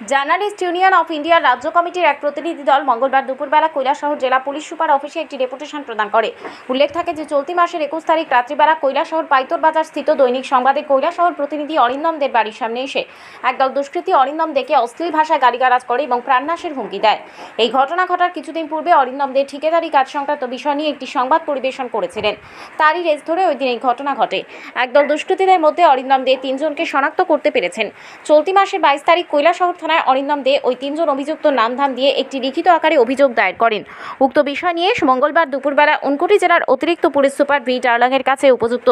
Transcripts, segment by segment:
Journalist union of ইন্ডিয়ার রাজ্য কমিটির এক প্রতিনিধি দল মঙ্গলবার দুপুরবেলা কৈলাসহর জেলা পুলিশ সুপার অফিসে একটি ডেপুটেশন প্রদান করে। উল্লেখ থাকে যে চলতি মাসের 21 তারিখ রাত্রিবেলা কৈলাসহর পাইতর বাজার স্থিত দৈনিক সংবাদে কৈলাসহর প্রতিনিধি অরিন্দম দের বাড়ির সামনে এসে একদল দুষ্কৃতী অরিন্দম দেকে অশ্লীল ভাষায় গালিগালাজ করে এবং প্রাণনাশের হুমকি দেয়। এই ঘটনা ঘটার কিছুদিন পূর্বে অরিন্দম দে ঠিকাদারি কাজ সংক্রান্ত বিষয় নিয়ে একটি সংবাদ পরিবেশন করেছিলেন। তারই রেস ধরে ওই দিন এই ঘটনা ঘটে। একদল দুষ্কৃতীদের মধ্যে অরিন্দম দে 3 জনকে শনাক্ত করতে পেরেছেন। চলতি মাসের 22 তারিখ কৈলাসহর থানায় অরিন্দম দে ওই 3 জন অভিযুক্ত নামধাম দিয়ে একটি লিখিত আকারে অভিযোগ দায়ের করেন। উক্ত বিষয় নিয়ে মঙ্গলবার দুপুরবেলা ঊনকোটি জেলার অতিরিক্ত পুলিশ সুপার ভি টার্লাংয়ের কাছে উপযুক্ত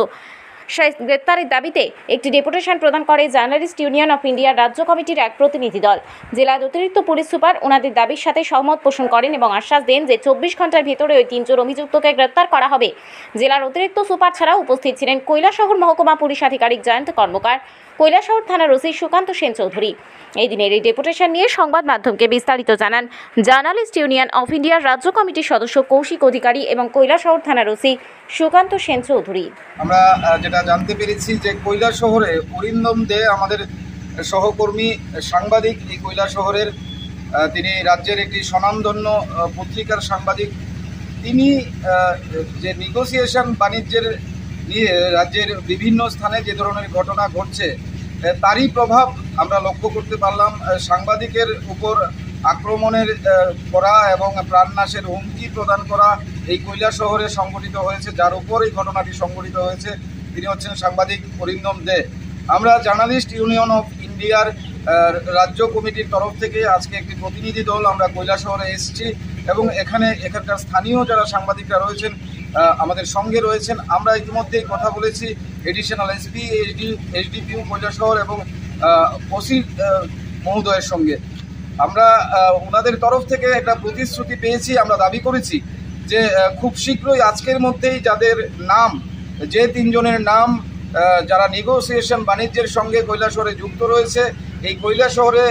গ্রেপ্তারের দাবিতে একটি ডেপুটেশন প্রদান করে জার্নালিস্ট ইউনিয়ন অফ ইন্ডিয়ার রাজ্য কমিটির এক প্রতিনিধি দল। জেলার অতিরিক্ত পুলিশ সুপার ওনাদের দাবির সাথে সহমত পোষণ করেন এবং আশ্বাস দেন যে 24 ঘন্টার ভিতরে ওই 3 জন অভিযুক্তকে গ্রেপ্তার করা হবে। জেলার অতিরিক্ত সুপার ছাড়াও উপস্থিত ছিলেন কৈলাসহর মহকুমা পুলিশ আধিকারিক জয়ন্ত কর্মকার, কৈলাসহর থানার ওসি সুকান্ত সেন চৌধুরী। এই দিনের এই ডেপুটেশন নিয়ে সংবাদ মাধ্যমকে বিস্তারিত জানান জার্নালিস্ট ইউনিয়ন অফ ইন্ডিয়ার রাজ্য কমিটির সদস্য কৌশিক অধিকারী এবং কৈলাসহর থানার ওসি সুকান্ত সেন চৌধুরী। আমরা যেটা জানতে পেরেছি যে কৈলাসহরে অরিন্দম দে আমাদের সহকর্মী সাংবাদিক, এই কৈলাসহরের তিনি রাজ্যের একটি স্বনামধন্য পত্রিকার সাংবাদিক। তিনি যে নেগোসিয়েশন বাণিজ্যের নিয়ে রাজ্যের বিভিন্ন স্থানে যে ধরনের ঘটনা ঘটছে তারই প্রভাব আমরা লক্ষ্য করতে পারলাম। সাংবাদিকের উপর আক্রমণের করা এবং প্রাণনাশের হুমকি প্রদান করা এই কৈলাসহরে সংঘটিত হয়েছে। যার উপর এই ঘটনাটি সংঘটিত হয়েছে তিনি হচ্ছেন সাংবাদিক অরিন্দম দে। আমরা জার্নালিস্ট ইউনিয়ন অফ ইন্ডিয়ার রাজ্য কমিটির তরফ থেকে আজকে একটি প্রতিনিধি দল আমরা কৈলাসহরে এসেছি এবং এখানকার স্থানীয় যারা সাংবাদিকরা রয়েছেন আমাদের সঙ্গে রয়েছেন। আমরা ইতিমধ্যেই কথা বলেছি এডিশনাল এসপি, এসডিপিও কৈলাসহর এবং ওসি মহোদয়ের সঙ্গে। আমরা ওনাদের তরফ থেকে একটা প্রতিশ্রুতি পেয়েছি। আমরা দাবি করেছি যে খুব শীঘ্রই আজকের মধ্যেই যাদের নাম, যে 3 জনের নাম যারা নেগোসিয়েশন বাণিজ্যের সঙ্গে কৈলাসহরে যুক্ত রয়েছে, এই কৈলাসহরে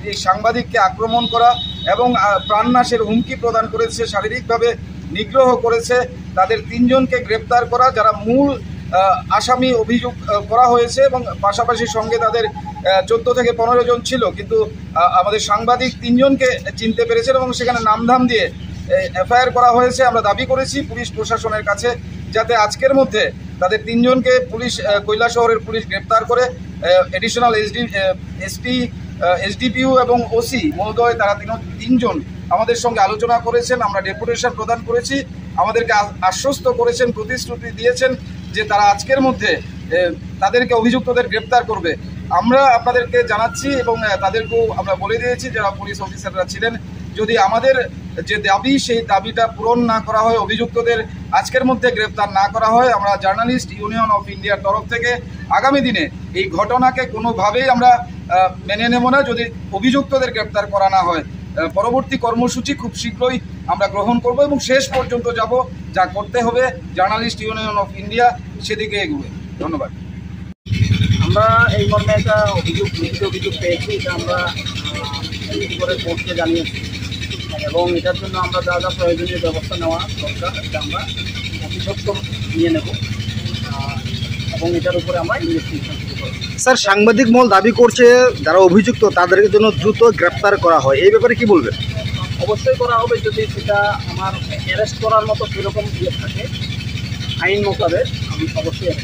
এই সাংবাদিককে আক্রমণ করা এবং প্রাণনাশের হুমকি প্রদান করেছে, শারীরিকভাবে নিগ্রহ করেছে, তাদের 3 জনকে গ্রেপ্তার করা, যারা মূল আসামি অভিযোগ করা হয়েছে এবং পাশাপাশি সঙ্গে তাদের 14 থেকে 15 জন ছিল, কিন্তু আমাদের সাংবাদিক 3 জনকে চিনতে পেরেছেন এবং সেখানে নামধাম দিয়ে এফআইআর করা হয়েছে। আমরা দাবি করেছি পুলিশ প্রশাসনের কাছে যাতে আজকের মধ্যে তাদের 3 জনকে পুলিশ কৈলাসহরের পুলিশ গ্রেপ্তার করে। এডিশনাল এসপি, এসডিপিও এবং ওসি মহোদয় তারা 3 জন আমাদের সঙ্গে আলোচনা করেছেন। আমরা ডেপুটেশন প্রদান করেছি, আমাদেরকে আশ্বস্ত করেছেন, প্রতিশ্রুতি দিয়েছেন যে তারা আজকের মধ্যে তাদেরকে অভিযুক্তদের গ্রেপ্তার করবে। আমরা আপনাদেরকে জানাচ্ছি এবং তাদেরকেও আমরা বলে দিয়েছি যারা পুলিশ অফিসাররা ছিলেন, যদি আমাদের যে দাবি সেই দাবিটা পূরণ না করা হয়, অভিযুক্তদের আজকের মধ্যে গ্রেপ্তার না করা হয়, আমরা জার্নালিস্ট ইউনিয়ন অফ ইন্ডিয়ার তরফ থেকে আগামী দিনে এই ঘটনাকে কোনোভাবেই আমরা মেনে নেব না যদি অভিযুক্তদের গ্রেপ্তার করা না হয়। পরবর্তী কর্মসূচি খুব শীঘ্রই আমরা গ্রহণ করব এবং শেষ পর্যন্ত যাব, যা করতে হবে জার্নালিস্ট ইউনিয়ন অফ ইন্ডিয়া সেদিকে এগোবে। ধন্যবাদ। আমরা এই মর্মে একটা লিখিত অভিযোগ পেয়েছি, এটা আমরা করে কোর্টকে জানিয়েছি এবং এটার জন্য আমরা যা যা প্রয়োজনীয় ব্যবস্থা নেওয়া দরকার এটা আমরা অতি সত্বর নিয়ে নেব এবং এটার উপরে আমরা ইনভেস্টিগেশন শুরু করব। স্যার, সাংবাদিক মহল দাবি করছে যারা অভিযুক্ত তাদেরকে জন্য দ্রুত গ্রেপ্তার করা হয়, এই ব্যাপারে কি বলবেন? অবশ্যই করা হবে যদি সেটা আমার অ্যারেস্ট করার মতো সেরকম ইয়ে থাকে আইন মোতাবেক আমি অবশ্যই